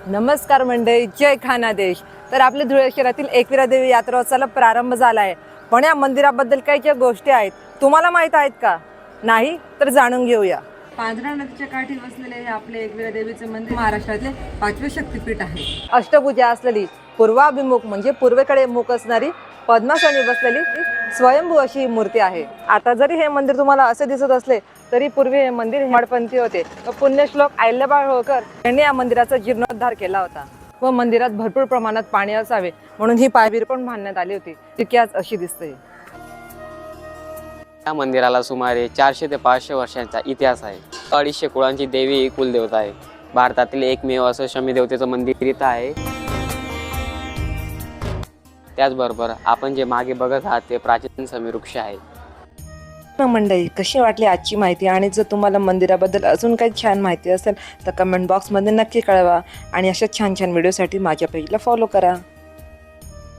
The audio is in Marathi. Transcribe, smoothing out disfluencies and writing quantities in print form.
नमस्कार मंडळी, जय खानादेश. तर आपल्या धुळे शहरातील एकविरा देवी यात्रोत्सवाला प्रारंभ झाला आहे. पण या मंदिराबद्दल काही ज्या गोष्टी आहेत तुम्हाला माहीत आहेत का? नाही तर जाणून घेऊया. पांझरा नदीच्या काठी वसलेले हे आपले एकविरा देवीचे मंदिर महाराष्ट्रातले 5वे शक्तिपीठ आहे. अष्टभुजा असलेली, पूर्वाभिमुख म्हणजे पूर्वेकडे मुख असणारी, पद्मासनी बसलेली स्वयंभू अशी ही मूर्ती आहे. आता जरी हे मंदिर तुम्हाला असे दिसत असले तरी पूर्वी हे मंदिर हेमाडपंथी होते. पुण्यश्लोक अहिल्याबाई होळकर यांनी या मंदिराचा जीर्णोद्धार केला होता व मंदिरात भरपूर प्रमाणात पाणी असावे म्हणून ही पायवीर पण बांधण्यात आली होती, जी आज अशी दिसते. या मंदिराला सुमारे 400 ते 500 वर्षांचा इतिहास आहे. 250 कुळांची देवी ही कुलदेवता आहे. भारतातील एकमेव असं शमीदेवतेचं मंदिर इथं आहे. त्याचबरोबर आपण जे मागे बघत आहात ते प्राचीन समीवृक्ष आहे. मंडळी, कशी वाटली आजची माहिती? आणि जर तुम्हाला मंदिराबद्दल अजून काही छान माहिती असेल तर कमेंट बॉक्समध्ये नक्की कळवा आणि अशा छान छान व्हिडिओसाठी माझ्या पेजला फॉलो करा.